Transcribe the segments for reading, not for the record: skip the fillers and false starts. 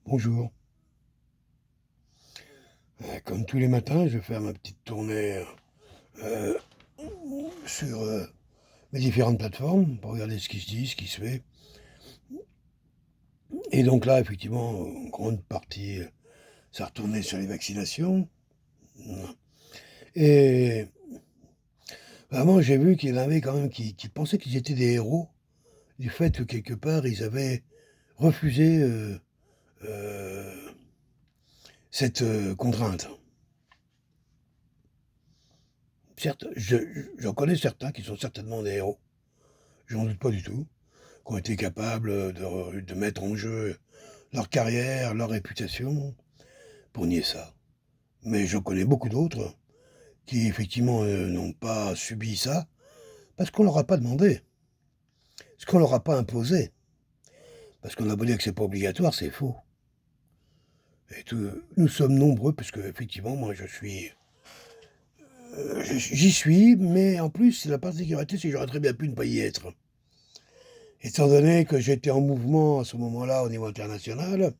Bonjour. Comme tous les matins, je vais faire ma petite tournée euh, sur mes différentes plateformes pour regarder ce qui se dit, ce qui se fait. Et donc là, effectivement, en grande partie, ça retournait sur les vaccinations. Et vraiment, j'ai vu qu'il y en avait quand même qui pensaient qu'ils étaient des héros du fait que quelque part, ils avaient refusé euh, cette contrainte. Certes, j'en connais certains qui sont certainement des héros, j'en doute pas du tout, qui ont été capables de mettre en jeu leur carrière, leur réputation, pour nier ça. Mais je connais beaucoup d'autres qui, effectivement, n'ont pas subi ça, parce qu'on leur a pas demandé, parce qu'on leur a pas imposé, parce qu'on a beau dire que c'est pas obligatoire, c'est faux. Et nous sommes nombreux, puisque effectivement, moi, j'y suis, mais en plus, la particularité, c'est que j'aurais très bien pu ne pas y être. Étant donné que j'étais en mouvement à ce moment-là au niveau international,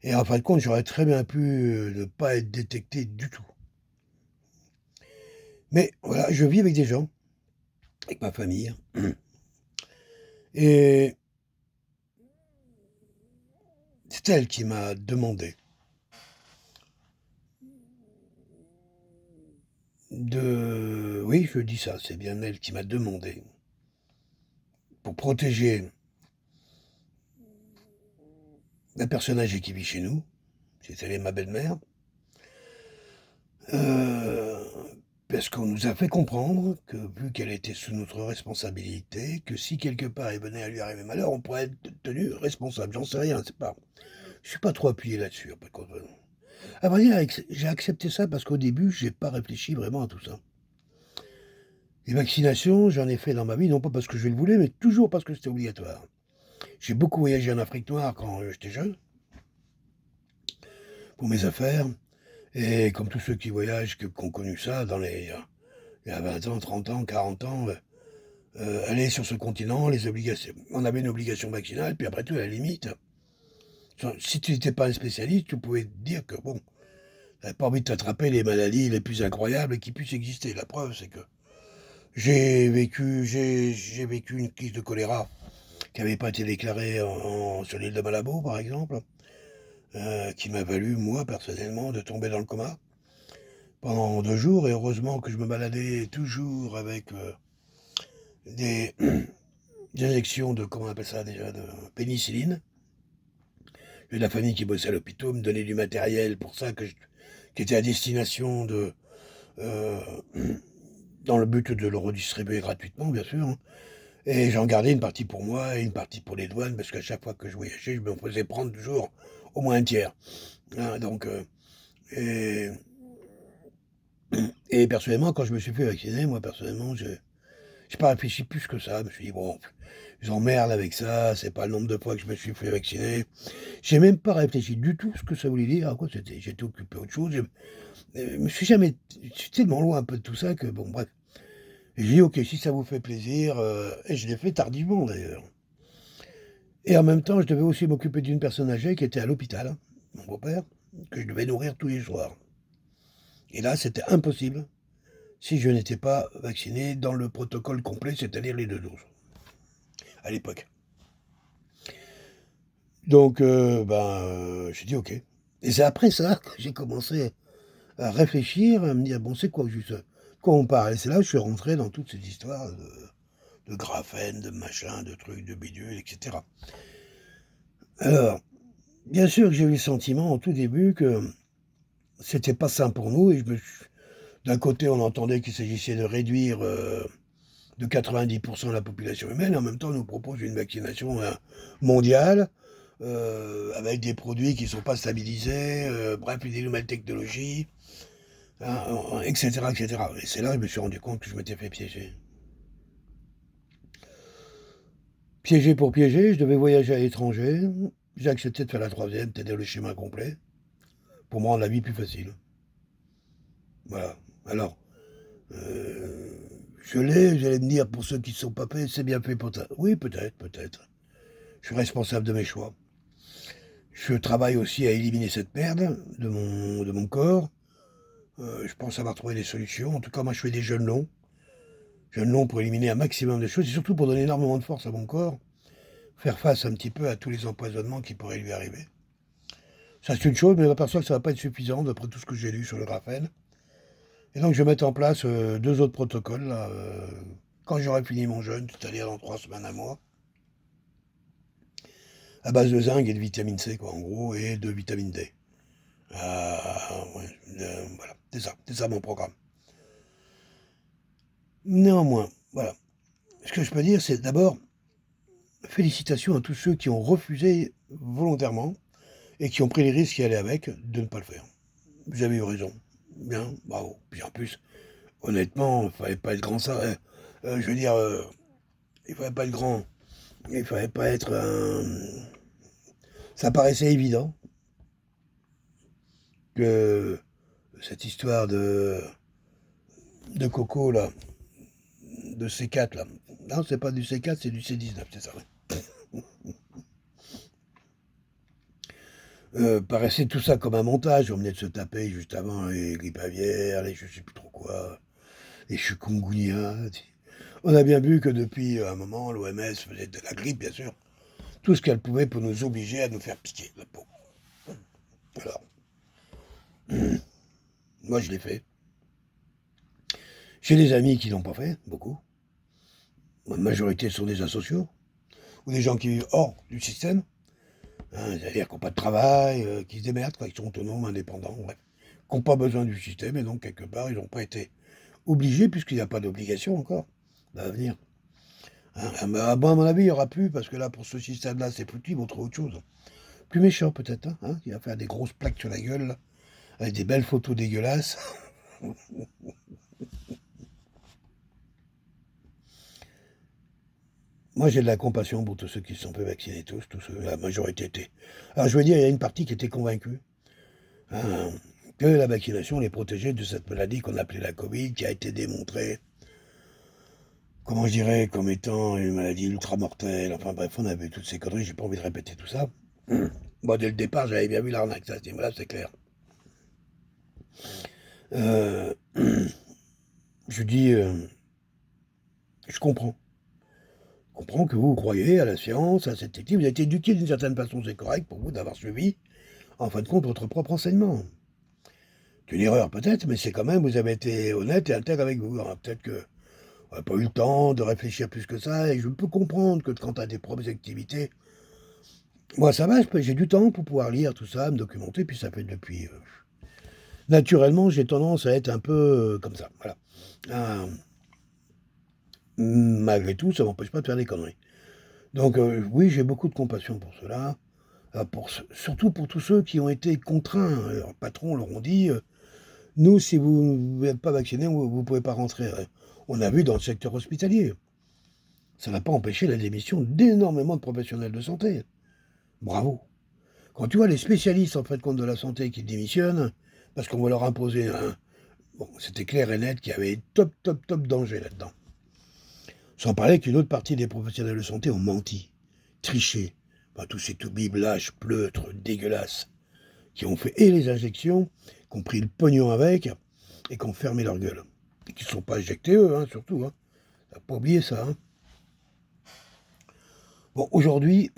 et en fin de compte, j'aurais très bien pu ne pas être détecté du tout. Mais voilà, je vis avec des gens, avec ma famille, et c'est elle qui m'a demandé de... Oui, je dis ça, c'est bien elle qui m'a demandé, pour protéger un personne âgée qui vit chez nous, c'est elle et ma belle-mère, euh, parce qu'on nous a fait comprendre que, vu qu'elle était sous notre responsabilité, que si quelque part il venait à lui arriver malheur, on pourrait être tenu responsable. J'en sais rien, c'est pas... Je suis pas trop appuyé là-dessus. À vrai dire, j'ai accepté ça parce qu'au début, j'ai pas réfléchi vraiment à tout ça. Les vaccinations, j'en ai fait dans ma vie, non pas parce que je le voulais, mais toujours parce que c'était obligatoire. J'ai beaucoup voyagé en Afrique noire quand j'étais jeune, pour mes affaires, et comme tous ceux qui voyagent, qui ont connu ça, il y a 20 ans, 30 ans, 40 ans, aller sur ce continent, les obligations. On avait une obligation vaccinale, puis après tout, à la limite, si tu n'étais pas un spécialiste, tu pouvais te dire que, bon, t'avais pas envie de t'attraper les maladies les plus incroyables qui puissent exister. La preuve, c'est que j'ai vécu une crise de choléra qui n'avait pas été déclarée sur l'île de Malabo, par exemple, qui m'a valu, moi, personnellement, de tomber dans le coma pendant 2 jours. Et heureusement que je me baladais toujours avec des, des injections de, comment on appelle ça déjà, de pénicilline. J'ai de la famille qui bossait à l'hôpital, me donnait du matériel pour ça, qui était à destination de... euh, dans le but de le redistribuer gratuitement, bien sûr, hein. Et j'en gardais une partie pour moi et une partie pour les douanes, parce qu'à chaque fois que je voyageais, je me faisais prendre toujours au moins un tiers, hein. Donc, et, et personnellement, quand je me suis fait vacciner, moi, personnellement, j'ai pas réfléchi plus que ça. Je me suis dit, bon, j'emmerde avec ça, c'est pas le nombre de fois que je me suis fait vacciner. J'ai même pas réfléchi du tout ce que ça voulait dire, à quoi c'était. J'étais occupé autre chose. Je me suis jamais... Je suis tellement loin un peu de tout ça que, bon, bref. Et j'ai dit: «OK, si ça vous fait plaisir», et je l'ai fait tardivement d'ailleurs. Et en même temps, je devais aussi m'occuper d'une personne âgée qui était à l'hôpital, hein, mon beau-père, que je devais nourrir tous les soirs. Et là, c'était impossible si je n'étais pas vacciné dans le protocole complet, c'est-à-dire les 2 doses, à l'époque. Donc j'ai dit: «OK». Et c'est après ça que j'ai commencé à réfléchir, à me dire: «Bon, c'est quoi juste, de quoi on parle?» Et c'est là que je suis rentré dans toutes ces histoires de graphène, de machin, de trucs, de bidules, et cetera. Alors, bien sûr que j'ai eu le sentiment au tout début que c'était pas sain pour nous, et d'un côté, on entendait qu'il s'agissait de réduire, de 90 la population humaine, et en même temps, on nous propose une vaccination, mondiale, avec des produits qui ne sont pas stabilisés, bref, des nouvelles technologies, hein, et cetera, et cetera. Et c'est là que je me suis rendu compte que je m'étais fait piéger. Piégé pour piéger, je devais voyager à l'étranger. J'ai accepté de faire la troisième, c'est-à-dire le schéma complet, pour me rendre la vie plus facile. Voilà. Alors, vous allez me dire, pour ceux qui ne sont pas faits, c'est bien fait pour ça. Oui, peut-être, peut-être. Je suis responsable de mes choix. Je travaille aussi à éliminer cette merde de mon corps. Je pense avoir trouvé des solutions. En tout cas, moi, je fais des jeûnes longs. Jeûnes longs pour éliminer un maximum de choses et surtout pour donner énormément de force à mon corps, faire face un petit peu à tous les empoisonnements qui pourraient lui arriver. Ça, c'est une chose, mais je m'aperçois que ça ne va pas être suffisant d'après tout ce que j'ai lu sur le graphène. Et donc, je vais mettre en place 2 autres protocoles, là, quand j'aurai fini mon jeûne, c'est-à-dire dans 3 semaines à moi, à base de zinc et de vitamine C, quoi, en gros, et de vitamine D. Ouais, voilà, c'est ça mon programme. Néanmoins, voilà. Ce que je peux dire, c'est d'abord, félicitations à tous ceux qui ont refusé volontairement et qui ont pris les risques qui allaient avec de ne pas le faire. Vous avez eu raison. Bien, bravo. Puis en plus, honnêtement, il ne fallait pas être grand ça. Je veux dire, il ne fallait pas être grand. Il ne fallait pas être un... Ça paraissait évident que cette histoire de coco, là, de C4, là. Non, c'est pas du C4, c'est du C19, c'est ça, ouais. Paraissait tout ça comme un montage. On venait de se taper juste avant les grippes aviaires, les je sais plus trop quoi, les chikungunya. On a bien vu que depuis un moment, l'OMS faisait de la grippe, bien sûr, tout ce qu'elle pouvait pour nous obliger à nous faire piquer la peau. Alors, moi je l'ai fait. J'ai des amis qui l'ont pas fait, beaucoup. La majorité sont des asociaux, ou des gens qui vivent hors du système, hein, c'est-à-dire qui n'ont pas de travail, qui se démerdent, quoi, qui sont autonomes, indépendants, bref, qui n'ont pas besoin du système, et donc quelque part, ils n'ont pas été obligés, puisqu'il n'y a pas d'obligation encore, à venir. Hein, à mon avis, il n'y aura plus, parce que là, pour ce système-là, c'est plus petit, ils vont trouver autre chose. Plus méchant, peut-être, hein, qui va faire des grosses plaques sur la gueule, là, avec des belles photos dégueulasses. Moi, j'ai de la compassion pour tous ceux qui se sont fait vacciner, tous ceux, la majorité était. Alors, je veux dire, il y a une partie qui était convaincue, hein, que la vaccination les protégeait de cette maladie qu'on appelait la Covid, qui a été démontrée, comment je dirais, comme étant une maladie ultra mortelle. Enfin bref, on a vu toutes ces conneries, j'ai pas envie de répéter tout ça. Moi, dès le départ, j'avais bien vu l'arnaque, ça, là, c'est clair. Euh, je dis, je comprends. Je comprends que vous croyez à la science, à cette éthique. Vous avez été éduqué d'une certaine façon, c'est correct pour vous d'avoir suivi, en fin de compte, votre propre enseignement. C'est une erreur peut-être, mais c'est quand même, vous avez été honnête et intègre avec vous. Alors, peut-être que on n'a pas eu le temps de réfléchir plus que ça, et je peux comprendre que quand tu as des propres activités, moi ça va, j'ai du temps pour pouvoir lire tout ça, me documenter, puis ça fait depuis... naturellement, j'ai tendance à être un peu comme ça, voilà. Malgré tout, ça ne m'empêche pas de faire des conneries. Donc oui, j'ai beaucoup de compassion pour cela, surtout pour tous ceux qui ont été contraints. Leurs patrons leur ont dit, nous, si vous n'êtes pas vacciné, vous ne pouvez pas rentrer. On a vu dans le secteur hospitalier. Ça n'a pas empêché la démission d'énormément de professionnels de santé. Bravo. Quand tu vois les spécialistes en fait compte de la santé qui démissionnent, parce qu'on va leur imposer un... Bon, c'était clair et net qu'il y avait top danger là-dedans. Sans parler qu'une autre partie des professionnels de santé ont menti, triché. Enfin, tous ces toubibs lâches, pleutres, dégueulasses, qui ont fait et les injections, qui ont pris le pognon avec, et qui ont fermé leur gueule. Et qui ne sont pas injectés eux, hein, surtout. Hein. T'as pas oublié ça. Hein. Bon, aujourd'hui,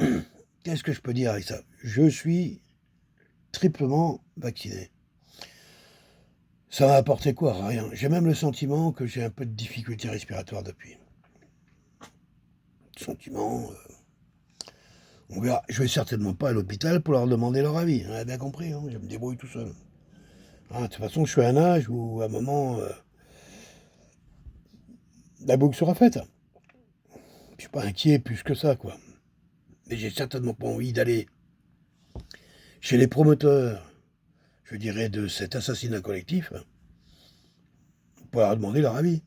qu'est-ce que je peux dire avec ça? Je suis triplement vacciné. Ça m'a apporté quoi? Rien. J'ai même le sentiment que j'ai un peu de difficulté respiratoire depuis. Sentiment... on verra. Je vais certainement pas à l'hôpital pour leur demander leur avis. On a bien compris, hein, je me débrouille tout seul. Hein, de toute façon, je suis à un âge où, à un moment, la boucle sera faite. Je suis pas inquiet plus que ça, quoi. Mais j'ai certainement pas envie d'aller chez les promoteurs, je dirais, de cet assassinat collectif, pour leur demander leur avis.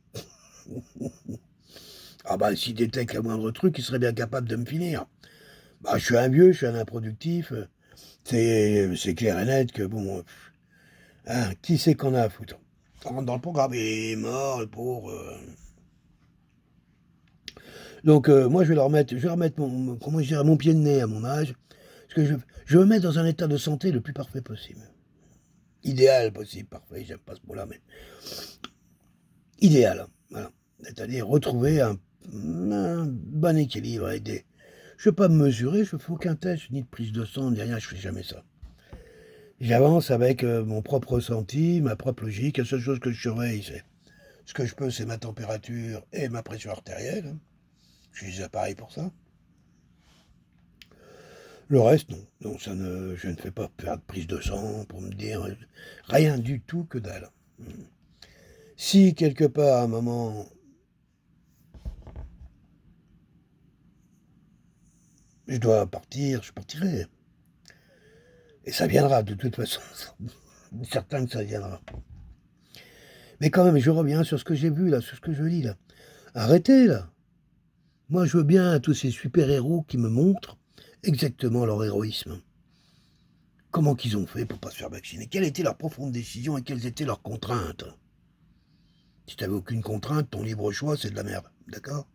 Ah bah, s'ils détectent le moindre truc, ils seraient bien capables de me finir. Bah, je suis un vieux, je suis un improductif. C'est clair et net que, bon, hein, qui c'est qu'on a à foutre? On rentre dans le programme, il est mort, le pauvre. Donc, moi, je vais leur mettre mon, comment je dirais, mon pied de nez à mon âge. Je Parce que je me mets dans un état de santé le plus parfait possible. Idéal possible, parfait, j'aime pas ce mot-là, mais idéal, voilà. C'est-à-dire retrouver un bon équilibre avec des... Je ne veux pas me mesurer, je ne fais aucun test, ni de prise de sang, ni rien, je fais jamais ça. J'avance avec mon propre ressenti, ma propre logique. La seule chose que je surveille, c'est ce que je peux, c'est ma température et ma pression artérielle. J'ai des appareils pour ça. Le reste, non. Non, je ne fais pas faire de prise de sang pour me dire rien du tout, que dalle. Si quelque part, à un moment, je dois partir, je partirai. Et ça viendra, de toute façon. Certain que ça viendra. Mais quand même, je reviens sur ce que j'ai vu, là, sur ce que je lis, là. Arrêtez, là. Moi, je veux bien à tous ces super-héros qui me montrent exactement leur héroïsme. Comment qu'ils ont fait pour pas se faire vacciner? Quelle était leur profonde décision et quelles étaient leurs contraintes? Si t'avais aucune contrainte, ton libre choix, c'est de la merde. D'accord?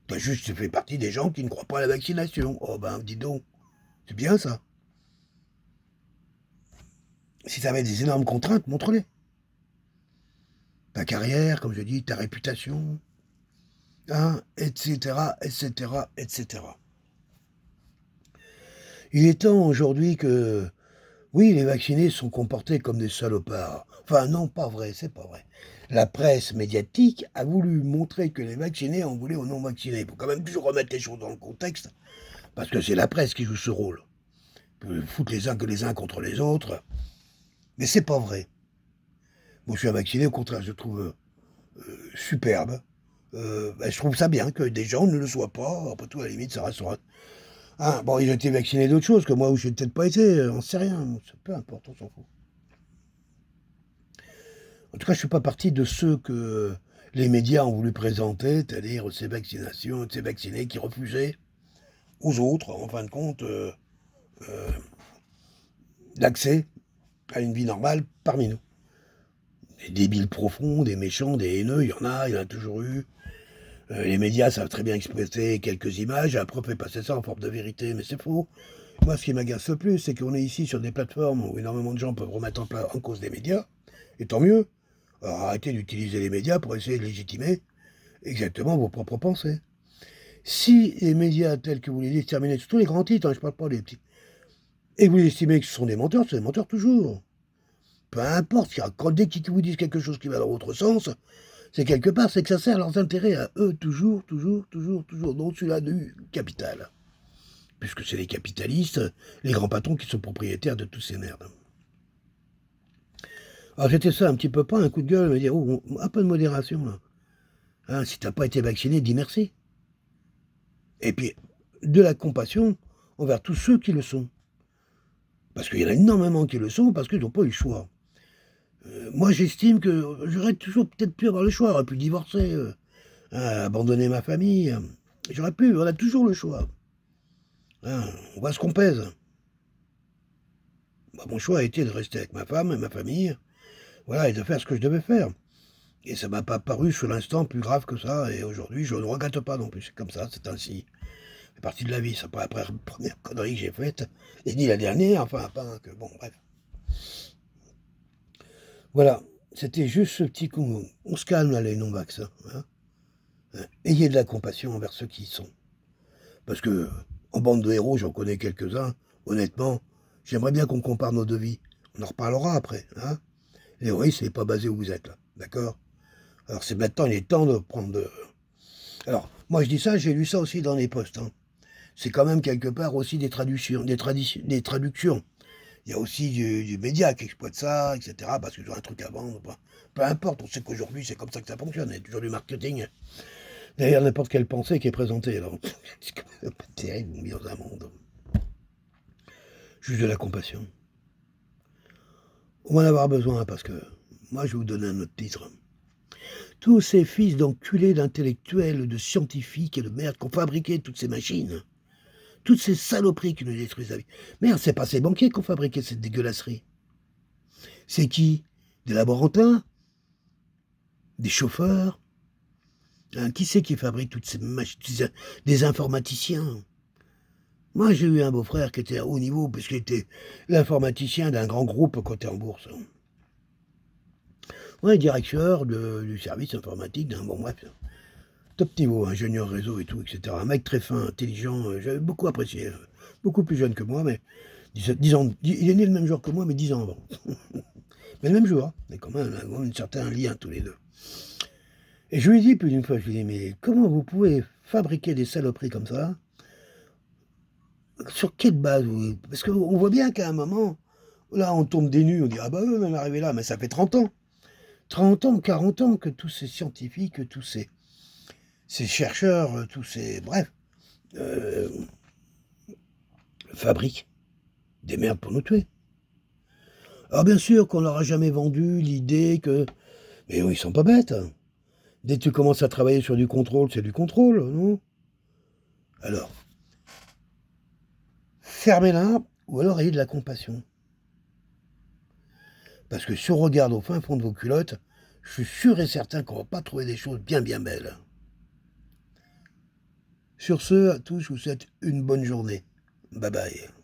T'as juste fait partie des gens qui ne croient pas à la vaccination. Oh ben, dis donc. C'est bien ça. Si t'avais des énormes contraintes, montre-les. Ta carrière, comme je dis, ta réputation, hein, etc., etc., etc. Il est temps aujourd'hui que, oui, les vaccinés sont comportés comme des salopards. Enfin, non, pas vrai, c'est pas vrai. La presse médiatique a voulu montrer que les vaccinés en voulaient aux non-vaccinés. Il faut quand même toujours remettre les choses dans le contexte, parce que c'est la presse qui joue ce rôle. Foutre les uns que les uns contre les autres. Mais c'est pas vrai. Moi, je suis un vacciné, au contraire, je trouve superbe. Je trouve ça bien que des gens ne le soient pas. Après tout, à la limite, ça restera. Ah, bon, ils ont été vaccinés d'autres choses que moi, où je n'ai peut-être pas été, on ne sait rien. Peu importe, on s'en fout. En tout cas, je ne suis pas partie de ceux que les médias ont voulu présenter, c'est-à-dire ces vaccinations, ces vaccinés qui refusaient aux autres, en fin de compte, l'accès à une vie normale parmi nous. Des débiles profonds, des méchants, des haineux, il y en a toujours eu. Les médias savent très bien exploiter quelques images, et après on fait passer ça en forme de vérité, mais c'est faux. Moi, ce qui m'agace le plus, c'est qu'on est ici sur des plateformes où énormément de gens peuvent remettre en cause des médias, et tant mieux. Alors arrêtez d'utiliser les médias pour essayer de légitimer exactement vos propres pensées. Si les médias tels que vous les déterminez, surtout les grands titres, hein, je ne parle pas des petits, et que vous estimez que ce sont des menteurs, c'est des menteurs toujours. Peu importe, dès qu'ils vous disent quelque chose qui va dans votre sens, c'est quelque part, c'est que ça sert leurs intérêts à eux, toujours, donc celui-là du capital. Puisque c'est les capitalistes, les grands patrons qui sont propriétaires de toutes ces merdes. Alors j'étais ça un petit peu pas un coup de gueule, me dire, oh, un peu de modération là. Hein, si t'as pas été vacciné, dis merci. Et puis, de la compassion envers tous ceux qui le sont. Parce qu'il y en a énormément qui le sont, parce qu'ils n'ont pas eu le choix. Moi, j'estime que j'aurais toujours peut-être pu avoir le choix, j'aurais pu divorcer, abandonner ma famille. J'aurais pu, on a toujours le choix. Hein, on voit ce qu'on pèse. Bah, mon choix a été de rester avec ma femme et ma famille, voilà, et de faire ce que je devais faire. Et ça m'a pas paru sur l'instant plus grave que ça, et aujourd'hui, je ne regrette pas non plus. C'est comme ça, c'est ainsi. C'est partie de la vie, c'est pas la première connerie que j'ai faite, et ni la dernière, enfin, pas que, bon, bref. Voilà, c'était juste ce petit coup. On se calme là, les non-vax. Hein. Ayez de la compassion envers ceux qui y sont. Parce que, en bande de héros, j'en connais quelques-uns, honnêtement, j'aimerais bien qu'on compare nos devis. On en reparlera après. Hein. L'héroïsme n'est pas basé où vous êtes, là. D'accord? Alors, c'est maintenant, il est temps de prendre de... Alors, moi, je dis ça, j'ai lu ça aussi dans les posts. Hein. C'est quand même quelque part aussi des traductions. Il y a aussi du média qui exploite ça, etc., parce qu'ils ont un truc à vendre. Peu importe, on sait qu'aujourd'hui, c'est comme ça que ça fonctionne. Il y a toujours du marketing. Derrière n'importe quelle pensée qui est présentée. Alors, c'est quand même pas terrible, on vit dans un monde. Juste de la compassion. On va en avoir besoin, parce que moi, je vais vous donner un autre titre. Tous ces fils d'enculés, d'intellectuels, de scientifiques et de merde qui ont fabriqué toutes ces machines, toutes ces saloperies qui nous détruisent la vie. Merde, c'est pas ces banquiers qui ont fabriqué cette dégueulasserie. C'est qui? Des laborantins? Des chauffeurs? Hein, qui c'est qui fabrique toutes ces machines? Des informaticiens? Moi, j'ai eu un beau-frère qui était à haut niveau, puisqu'il était l'informaticien d'un grand groupe coté en bourse. Ouais, directeur du service informatique d'un bon bref, top niveau, ingénieur réseau et tout, et cetera. Un mec très fin, intelligent, j'avais beaucoup apprécié, beaucoup plus jeune que moi, mais 10 ans, il est né le même jour que moi, mais 10 ans avant. Mais le même jour, hein, mais quand même un certain lien tous les 2. Et je lui ai dit plus d'une fois, je lui ai dit: «Mais comment vous pouvez fabriquer des saloperies comme ça? Sur quelle base vous?» Parce qu'on voit bien qu'à un moment, là, on tombe des nues, on dit: «Ah bah, oui, on en est arrivé là», mais ça fait 30 ans, 30 ans, 40 ans que tous ces scientifiques, tous ces chercheurs, tous ces bref, heu, fabriquent des merdes pour nous tuer. Alors bien sûr qu'on leur a jamais vendu l'idée que mais eux, ils sont pas bêtes, hein. Dès que tu commences à travailler sur du contrôle, c'est du contrôle, non? Alors, fermez-la ou alors ayez de la compassion. Parce que si on regarde au fin fond de vos culottes, je suis sûr et certain qu'on va pas trouver des choses bien, bien belles. Sur ce, à tous, je vous souhaite une bonne journée. Bye bye.